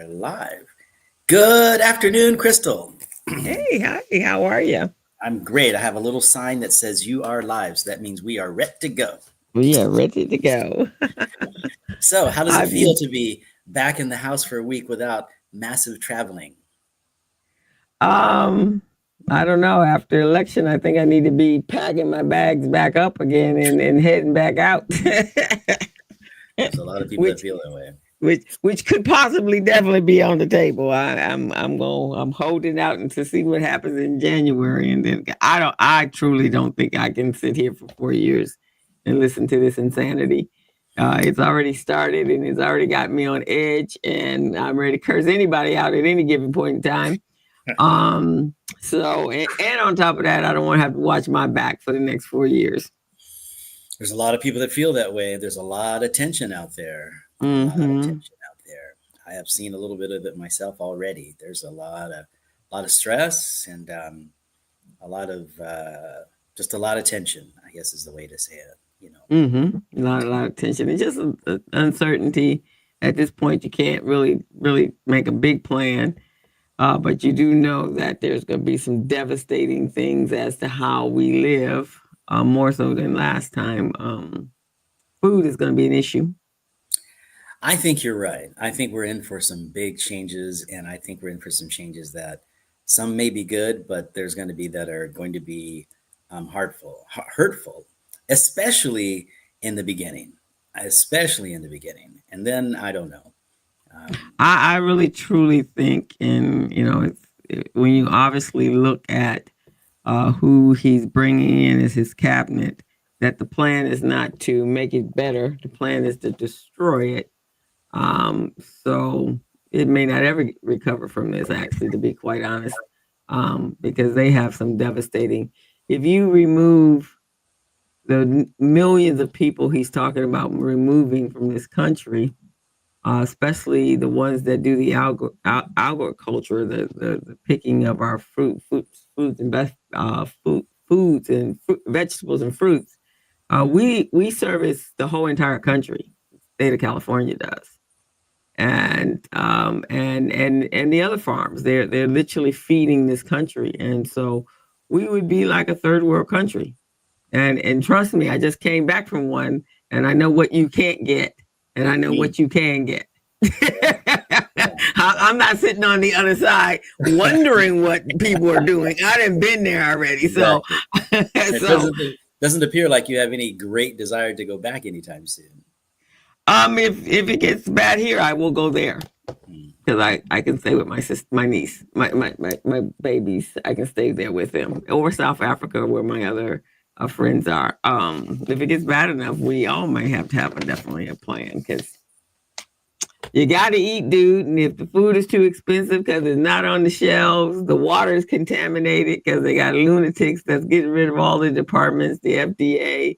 are live. Good afternoon, Crystal. Hey, hi, how are you? I'm great. I have a little sign that says you are live. So that means we are ready to go. We are ready to go. So, how does it I've feel been, to be back in the house for a week without massive traveling? um, I don't know. After election, I think I need to be packing my bags back up again and heading back out. There's a lot of people that which feel that way. which could possibly definitely be on the table. I'm holding out and to see what happens in January, and then I truly don't think I can sit here for 4 years and listen to this insanity. It's already started and it's already got me on edge, and I'm ready to curse anybody out at any given point in time. And on top of that, I don't want to have to watch my back for the next 4 years. There's a lot of people that feel that way. There's a lot of tension out there. A lot of Hmm. tension out there. I have seen a little bit of it myself already. There's a lot of stress and a lot of just a lot of tension, I guess is the way to say it. A lot of tension and just uncertainty. At this point, you can't really make a big plan, but you do know that there's going to be some devastating things as to how we live, more so than last time. Food is going to be an issue. I think you're right. I think we're in for some big changes, and I think we're in for some changes that some may be good, but there's going to be that are going to be hurtful, especially in the beginning, especially in the beginning. And then I don't know. Um, I really truly think, and when you obviously look at who he's bringing in as his cabinet, that the plan is not to make it better. The plan is to destroy it. So it may not ever recover from this, actually, to be quite honest, because they have some devastating. If you remove the millions of people he's talking about removing from this country, especially the ones that do the agriculture, the picking of our foods and foods and vegetables and fruits. We service the whole entire country. The state of California does, and the other farms. They're literally feeding this country, and so we would be like a third world country. And trust me, I just came back from one, and I know what you can't get, and I know mm, what you can get. yeah, yeah, I'm not sitting on the other side wondering what people are doing. I done been there already. So, exactly. It so doesn't appear like you have any great desire to go back anytime soon. if it gets bad here, I will go there Mm. because I can stay with my sister, my niece, my babies. I can stay there with them, or South Africa, where my other friends are. If it gets bad enough, we all may have to have definitely a plan because you got to eat, dude. And if the food is too expensive because it's not on the shelves, the water is contaminated because they got lunatics that's getting rid of all the departments, the FDA,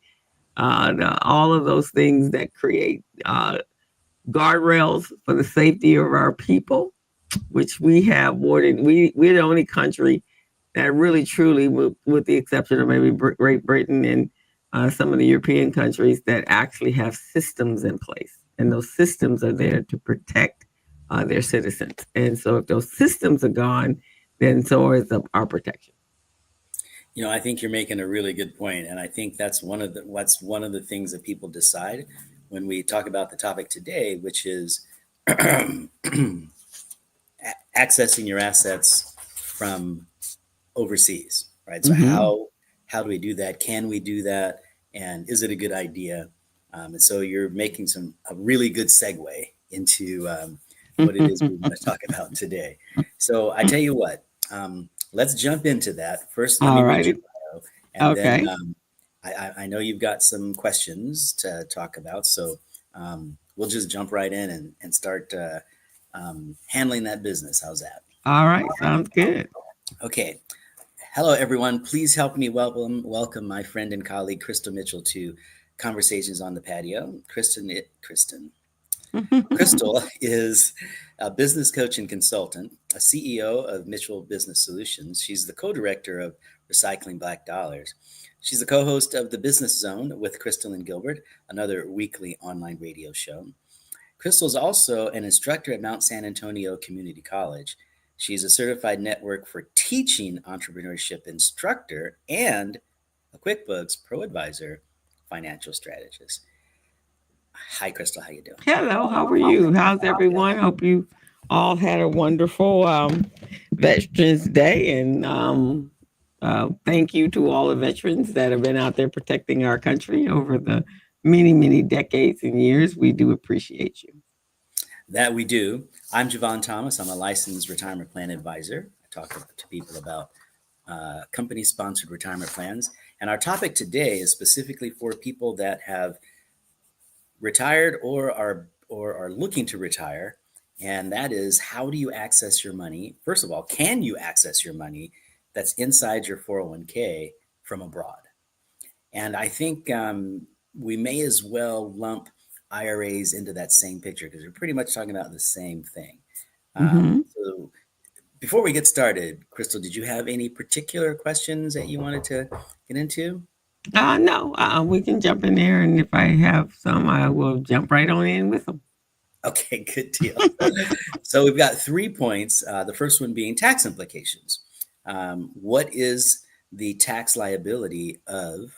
all of those things that create guardrails for the safety of our people, which we have more than we're the only country that really truly, with the exception of maybe Great Britain and some of the European countries, that actually have systems in place, and those systems are there to protect their citizens. And so, if those systems are gone, then so is our protection. I think you're making a really good point, and I think that's one of the things that people decide when we talk about the topic today, which is accessing your assets from overseas, right? So Hmm. how do we do that? Can we do that? And is it a good idea? And so you're making a really good segue into what it is we want to talk about today. So I tell you what, let's jump into that. First, let me All read your righty. bio, and then Okay. I know you've got some questions to talk about. So we'll just jump right in and start handling that business. How's that? All right. Sounds good. Okay. Hello, everyone. Please help me welcome my friend and colleague Crystal Mitchell to Conversations on the Patio. Crystal is a business coach and consultant, a CEO of Mitchell Business Solutions. She's the co-director of Recycling Black Dollars. She's the co-host of The Business Zone with Crystal and Gilbert, another weekly online radio show. Crystal's also an instructor at Mount San Antonio Community College. She's a certified network for teaching entrepreneurship instructor and a QuickBooks Pro Advisor financial strategist. Hi, Crystal. How you doing? Hello, how are you? How's everyone? Hope you all had a wonderful Veterans Day, and thank you to all the veterans that have been out there protecting our country over the many, many decades and years. We do appreciate you. That we do. I'm Jevon Thomas. I'm a licensed retirement plan advisor. I talk to people about company sponsored retirement plans. And our topic today is specifically for people that have retired or are looking to retire. And that is, how do you access your money? First of all, can you access your money that's inside your 401k from abroad? And I think we may as well lump IRAs into that same picture because we're pretty much talking about the same thing. Mm-hmm. So before we get started, Crystal, did you have any particular questions that you wanted to get into? No, we can jump in there, and if I have some, I will jump right on in with them. Okay, good deal. So we've got 3 points. The first one being tax implications. What is the tax liability of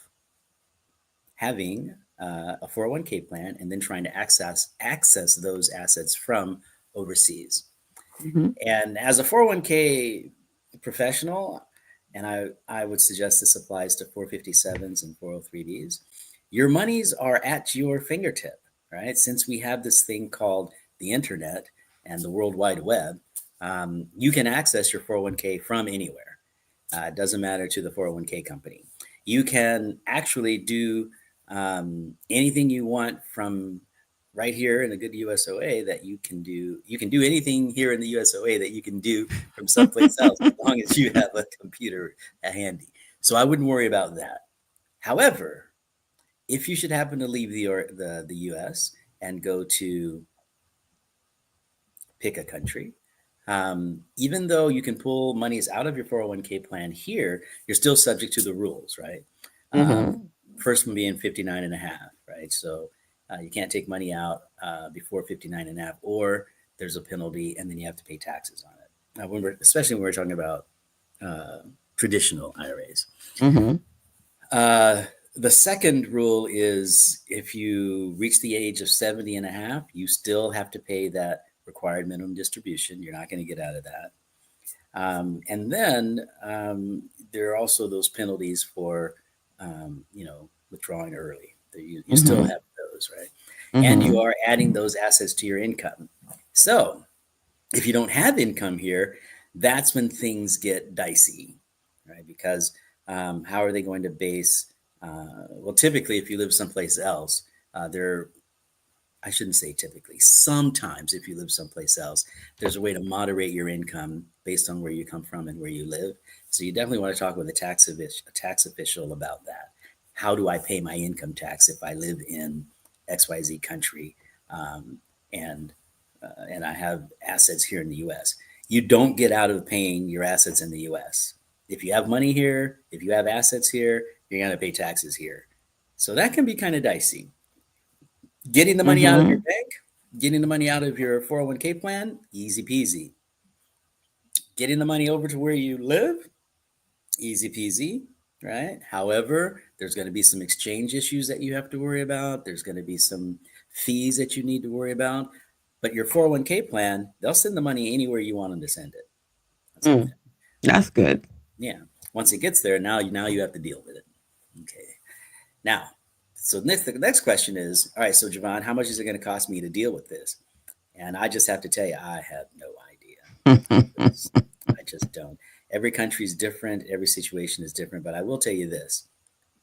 having a 401k plan and then trying to access those assets from overseas? Mm-hmm. And as a 401k professional, and I would suggest this applies to 457s and 403bs, your monies are at your fingertip, right? Since we have this thing called the internet and the World Wide Web, you can access your 401k from anywhere. It doesn't matter to the 401k company. You can actually do anything you want from right here in a good USOA that you can do. You can do anything here in the USOA that you can do from someplace else as long as you have a computer handy. So I wouldn't worry about that. However, if you should happen to leave the US and go to pick a country, even though you can pull monies out of your 401k plan here, you're still subject to the rules, right? Mm-hmm. First one being 59 and a half, right? So you can't take money out before 59 and a half, or there's a penalty and then you have to pay taxes on it. Especially when we're talking about traditional IRAs. Mm-hmm. The second rule is if you reach the age of 70 and a half, you still have to pay that required minimum distribution. You're not going to get out of that. And then there are also those penalties for, withdrawing early. You still Mm-hmm. have those, right? And Mm-hmm. you are adding those assets to your income. So if you don't have income here, that's when things get dicey, right? Because how are they going to base? Well, typically, if you live someplace else, I shouldn't say typically. Sometimes, if you live someplace else, there's a way to moderate your income based on where you come from and where you live. So you definitely want to talk with a tax official about that. How do I pay my income tax if I live in XYZ country, um, and and I have assets here in the U.S.? You don't get out of paying your assets in the U.S. If you have money here, if you have assets here, you're going to pay taxes here. So that can be kind of dicey. Getting the money out of your Mm-hmm. bank, getting the money out of your 401k plan, easy peasy. Getting the money over to where you live, easy peasy, right? However, there's going to be some exchange issues that you have to worry about. There's going to be some fees that you need to worry about. But your 401k plan, they'll send the money anywhere you want them to send it. That's okay. Mm. That's good. Yeah. Once it gets there, now you have to deal with it. Okay. Now, so the next question is, all right, so Jevon, how much is it going to cost me to deal with this? And I just have to tell you, I have no idea. I just don't. Every country is different. Every situation is different. But I will tell you this: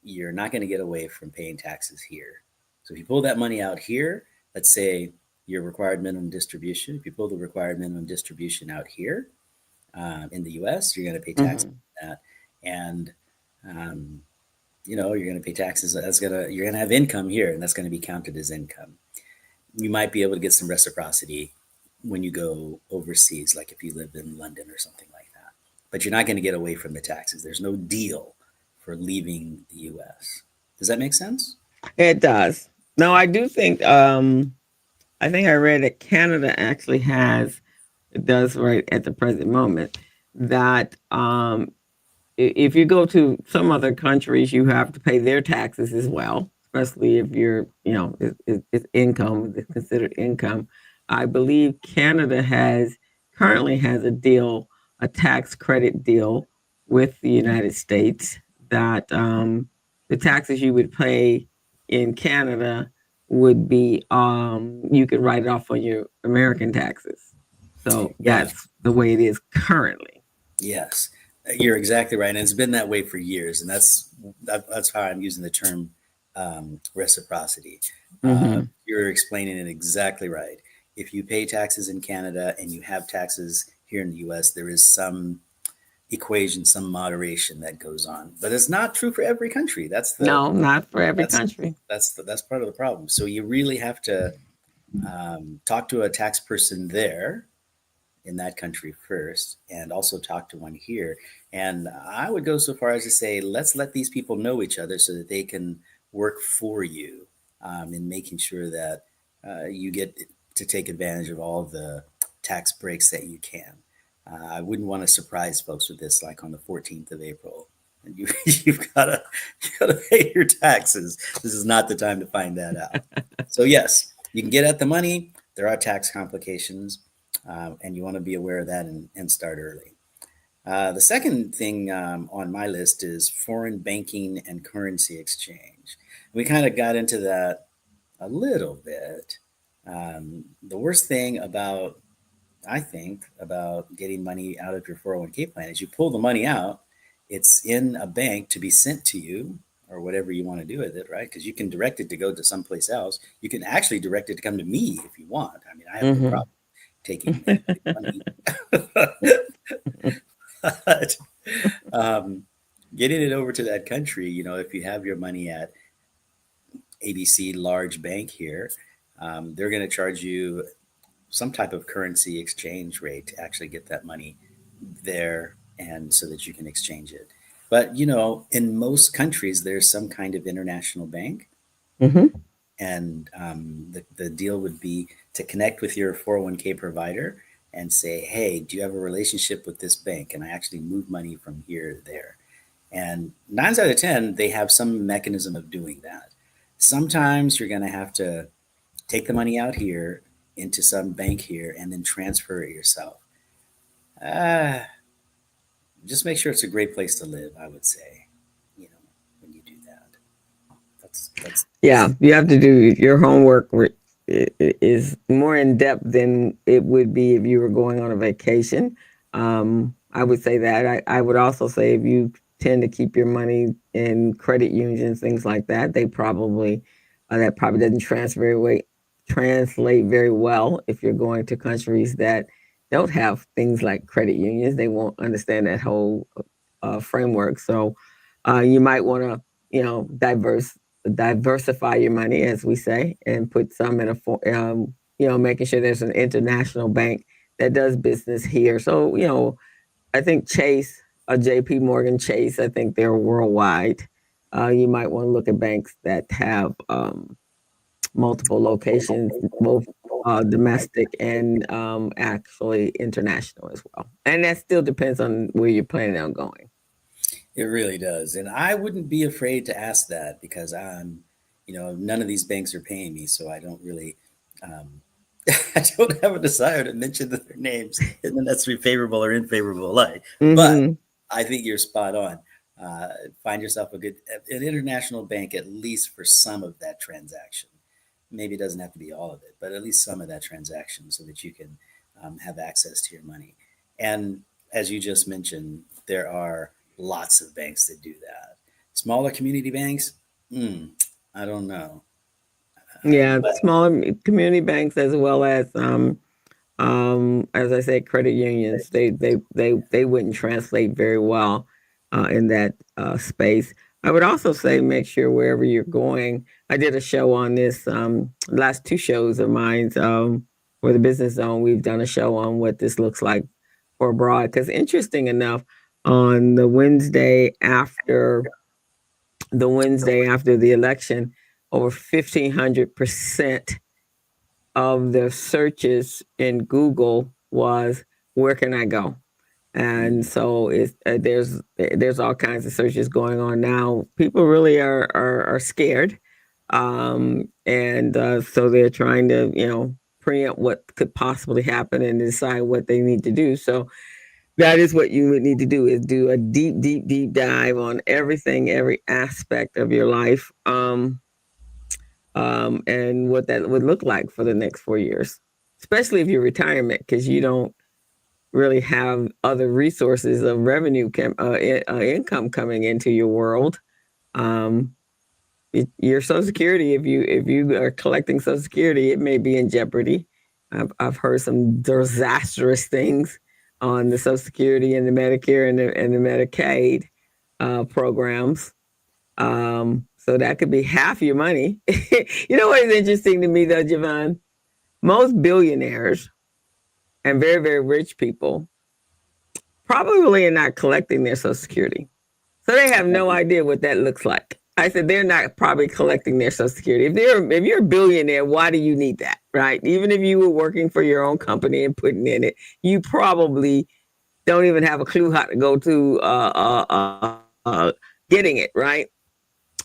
you're not going to get away from paying taxes here. So if you pull that money out here, let's say your required minimum distribution, if you pull the required minimum distribution out here in the U.S., you're going to pay taxes Mm-hmm. on that, and um, you're going to pay taxes. You're going to have income here, and that's going to be counted as income. You might be able to get some reciprocity when you go overseas, like if you live in London or something like that. But you're not going to get away from the taxes. There's no deal for leaving the U.S. Does that make sense? It does. No, I do think I think I read that Canada actually has, it does right at the present moment, that if you go to some other countries, you have to pay their taxes as well, especially if you're, it's income, it's considered income. I believe Canada has currently has a deal, a tax credit deal with the United States that the taxes you would pay in Canada would be you could write it off on your American taxes. So Yeah, that's the way it is currently. yes, you're exactly right, and it's been that way for years, and that's how I'm using the term reciprocity. Mm-hmm. You're explaining it exactly right. If you pay taxes in Canada and you have taxes here in the U.S., there is some equation, some moderation that goes on, but it's not true for every country. No, not for every That's country. that's part of the problem. So you really have to talk to a tax person there in that country first, and also talk to one here. And I would go so far as to say, let's let these people know each other so that they can work for you in making sure that you get to take advantage of all the tax breaks that you can. I wouldn't want to surprise folks with this, like on the 14th of April. And you gotta pay your taxes. This is not the time to find that out. So yes, you can get at the money. There are tax complications, and you want to be aware of that and start early. The second thing on my list is foreign banking and currency exchange. We kind of got into that a little bit. The worst thing about, I think, about getting money out of your 401k plan is you pull the money out, it's in a bank to be sent to you or whatever you want to do with it, right? Because you can direct it to go to someplace else. You can actually direct it to come to me if you want. I mean, I have no Mm-hmm. problem taking anybody's money. But um, getting it over to that country, if you have your money at ABC large bank here, they're going to charge you some type of currency exchange rate to actually get that money there and so that you can exchange it. But in most countries, there's some kind of international bank, Mm-hmm. and the deal would be to connect with your 401k provider and say, hey, do you have a relationship with this bank? And I actually move money from here to there. And 9 out of 10, they have some mechanism of doing that. Sometimes you're going to have to take the money out here into some bank here and then transfer it yourself. Uh, just make sure it's a great place to live, I would say, you know, when you do that. That's Yeah, you have to do your homework. Is more in depth than it would be if you were going on a vacation. I would say that. I would also say if you tend to keep your money in credit unions, things like that, they probably that probably doesn't translate very well if you're going to countries that don't have things like credit unions. They won't understand that whole framework. So you might want to, diversify your money, as we say, and put some in making sure there's an international bank that does business here. So, I think Chase, JP Morgan Chase, I think they're worldwide. You might want to look at banks that have multiple locations, both domestic and actually international as well. And that still depends on where you're planning on going. It really does. And I wouldn't be afraid to ask that because none of these banks are paying me, so I don't really, um, I don't have a desire to mention their names in the necessarily favorable or unfavorable light. But Mm-hmm. I think you're spot on. Uh, find yourself an international bank at least for some of that transaction. Maybe it doesn't have to be all of it, but at least some of that transaction so that you can have access to your money. And as you just mentioned, there are lots of banks that do that. Smaller community banks, mm, I don't know. Yeah, But smaller community banks as well as I said, credit unions. They wouldn't translate very well in that space. I would also say make sure wherever you're going. I did a show on this last two shows of mine for the Business Zone. We've done a show on what this looks like for abroad. Because interesting enough, on the Wednesday after the election, over 1,500% of the searches in Google was, where can I go? And Mm, so there's all kinds of searches going on now. People really are scared, and so they're trying to preempt what could possibly happen and decide what they need to do. So that is what you would need to do, is do a deep, deep, deep dive on everything, every aspect of your life, and what that would look like for the next 4 years, especially if you're retirement, because you don't really have other resources of revenue income coming into your world. Um, your Social Security, if you are collecting Social Security, it may be in jeopardy. I've heard some disastrous things on the Social Security and the Medicare and the Medicaid programs. So that could be half your money. You know what is interesting to me though, Jevon? Most billionaires and very, very rich people probably are not collecting their Social Security. So they have no idea what that looks like. I said they're not probably collecting their Social Security. If you're a billionaire, why do you need that, right? Even if you were working for your own company and putting in it, you probably don't even have a clue how to go to getting it, right?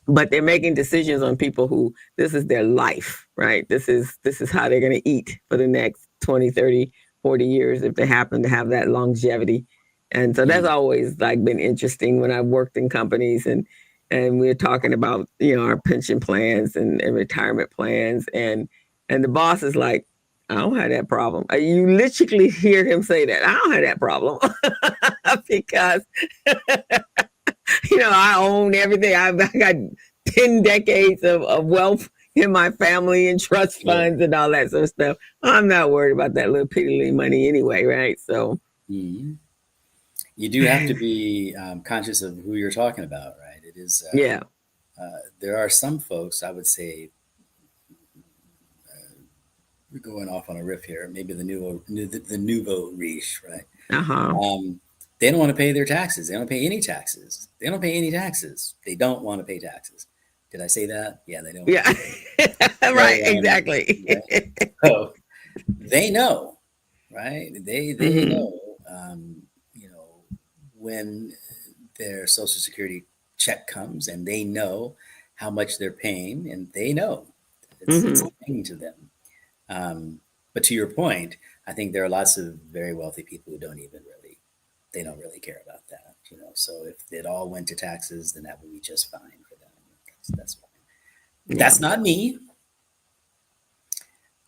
But they're making decisions on people who this is their life, right? This is how they're going to eat for the next 20, 30, 40 years if they happen to have that longevity. And so that's mm, always like been interesting when I've worked in companies, and we're talking about our pension plans and retirement plans, and the boss is like, I don't have that problem. You literally hear him say that, I don't have that problem. Because I own everything. I got 10 decades of wealth in my family and trust yeah. funds and all that sort of stuff. I'm not worried about that little piddly money anyway, right? So, Mm. You do have to be conscious of who you're talking about, right? It is. yeah. There are some folks, I would say, we're going off on a riff here. Maybe the nouveau riche, right? Uh huh. Um, they don't want to pay their taxes. They don't pay any taxes. They don't pay any taxes. They don't want to pay taxes. Did I say that? Yeah, they don't want Yeah. to pay. Right. So, Exactly. right. So they know, right? They Hmm. know, you know, when their Social Security check comes, and they know how much they're paying, and they know it's Hmm. a pain to them. But to your point, I think there are lots of very wealthy people who they don't really care about that, you know. So if it all went to taxes, then that would be just fine for them. That's fine. Yeah. That's not me.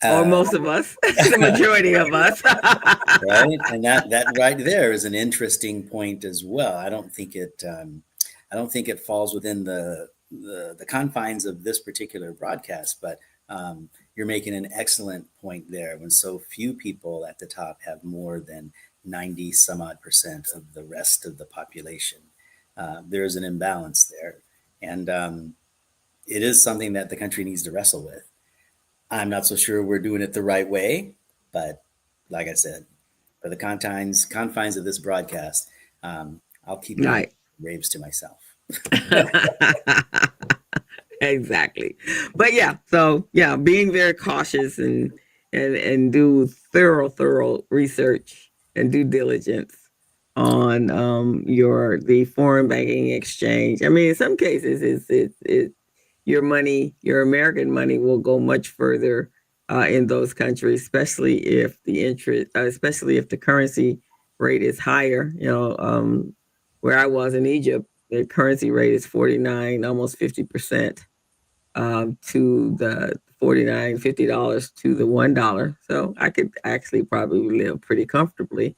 Or Uh, most of us, the majority of us. right, and that right there is an interesting point as well. I don't think it falls within the confines of this particular broadcast, but you're making an excellent point there. When so few people at the top have more than 90 some odd percent of the rest of the population, there is an imbalance there, and it is something that the country needs to wrestle with. I'm not so sure we're doing it the right way, but like I said, for the confines of this broadcast, I'll keep my Right. raves to myself. Exactly. But yeah, so yeah, being very cautious and do thorough research and due diligence on your the foreign banking exchange. I mean, in some cases, it's your money, your American money, will go much further in those countries, especially if the interest, especially if the currency rate is higher. Where I was in Egypt, the currency rate is 49, almost 50%, to the 49, $50 to the $1. So I could actually probably live pretty comfortably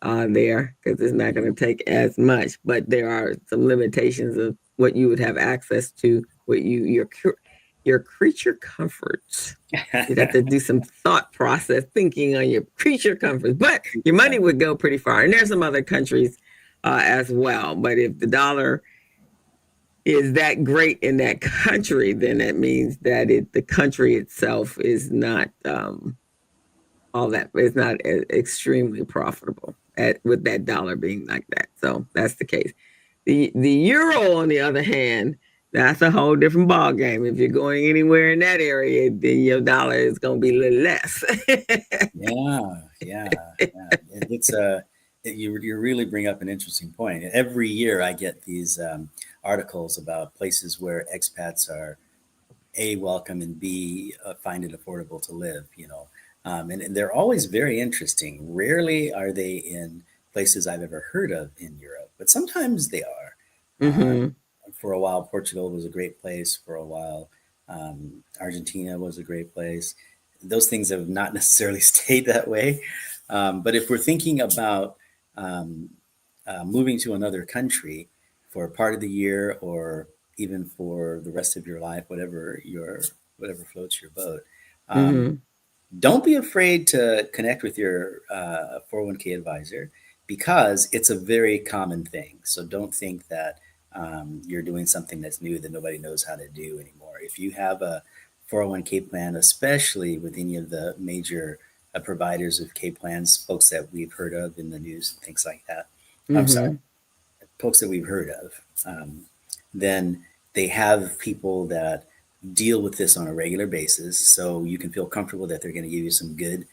there, because it's not going to take as much. But there are some limitations of what you would have access to, what your creature comforts. You'd have to do some thought process thinking on your creature comforts, but your money would go pretty far. And there's some other countries as well. But if the dollar is that great in that country, then that means that the country itself is not all that. It's not extremely profitable with that dollar being like that. So that's the case. The euro, on the other hand, That's a whole different ball game. If you're going anywhere in that area, then your dollar is going to be a little less. Yeah, yeah, yeah. It's you really bring up an interesting point. Every year I get these articles about places where expats are A, welcome, and B, find it affordable to live, you know. And they're always very interesting. Rarely are they in places I've ever heard of in Europe, but sometimes they are. Hmm. For a while, Portugal was a great place. For a while, Argentina was a great place. Those things have not necessarily stayed that way. But if we're thinking about um, moving to another country for part of the year or even for the rest of your life, whatever floats your boat, um, Hmm. don't be afraid to connect with your 401k advisor because it's a very common thing. So don't think that you're doing something that's new that nobody knows how to do anymore. If you have a 401k plan, especially with any of the major providers of K plans, folks that we've heard of in the news and things like that. I'm sorry, Hmm. folks that we've heard of, then they have people that deal with this on a regular basis, so you can feel comfortable that they're going to give you some good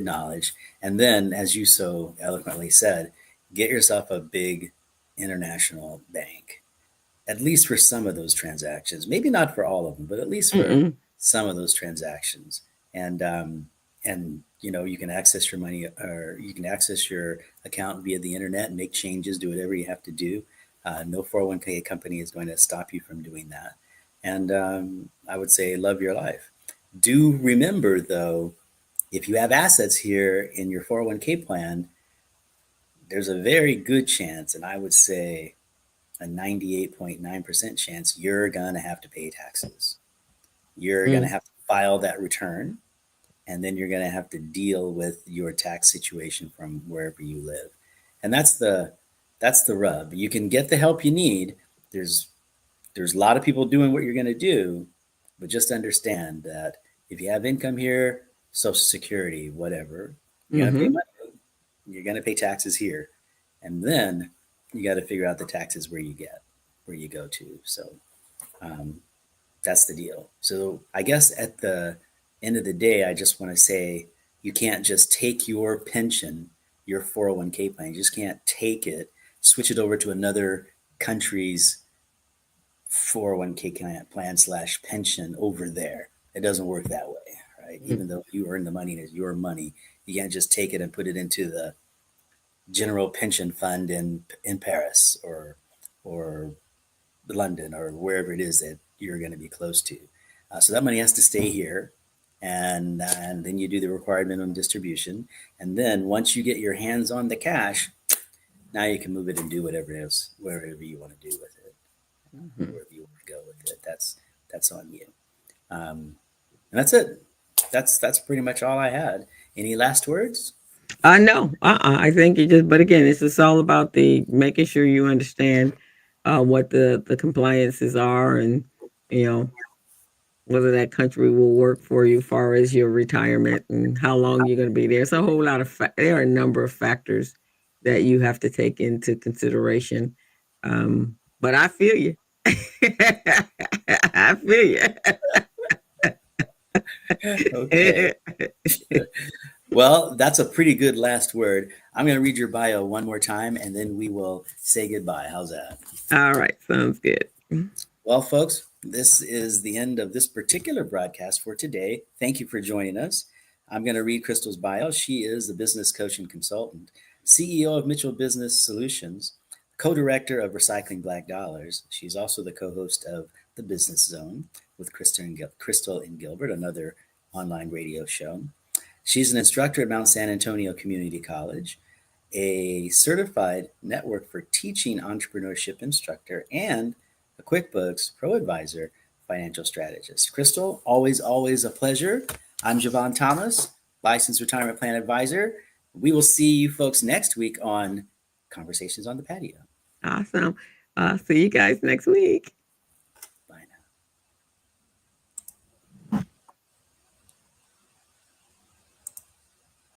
knowledge. And then, as you so eloquently said, get yourself a big international bank, at least for some of those transactions. Maybe not for all of them, but at least for Hmm. some of those transactions. And you know, you can access your money, or you can access your account via the internet and make changes, do whatever you have to do. No 401k company is going to stop you from doing that. And I would say love your life. Do remember though, if you have assets here in your 401k plan, there's a very good chance, and I would say a 98.9% chance you're going to have to pay taxes. You're going to Hmm. have to file that return, and then you're going to have to deal with your tax situation from wherever you live. And that's the rub. You can get the help you need. There's there's a lot of people doing what you're going to do, but just understand that if you have income here, Social Security, whatever, you're going to pay Hmm. money. You're going to pay taxes here, and then you got to figure out the taxes where you go to. So um, that's the deal. So I guess at the end of the day, I just want to say you can't just take your pension, your 401k plan, you just can't take it, switch it over to another country's 401k plan slash pension over there. It doesn't work that way, right? Even though you earn the money and it's your money, you can't just take it and put it into the general pension fund in Paris or London or wherever it is that you're going to be close to. So that money has to stay here, and then you do the required minimum distribution, and then once you get your hands on the cash, now you can move it and do whatever else, wherever you want to do with it, Hmm. wherever you want to go with it. That's on you. And that's it. That's pretty much all I had. Any last words? No, I think you just, but again, it's just all about the making sure you understand what the compliances are, and you know whether that country will work for you, far as your retirement and how long you're going to be there. It's a whole lot of there are a number of factors that you have to take into consideration. But I feel you. I feel Okay. you. Well, that's a pretty good last word. I'm going to read your bio one more time and then we will say goodbye. How's that? All right, sounds good. Well, folks, this is the end of this particular broadcast for today. Thank you for joining us. I'm going to read Crystal's bio. She is the business coach and consultant, CEO of Mitchell Business Solutions, co director of Recycling Black Dollars. She's also the co host of The Business Zone with Crystal and Gilbert, another online radio show. She's an instructor at Mount San Antonio Community College, a certified network for teaching entrepreneurship instructor, and a QuickBooks Pro Advisor financial strategist. Crystal, always a pleasure. I'm Jevon Thomas, licensed retirement plan advisor. We will see you folks next week on Conversations on the Patio. Awesome. See you guys next week.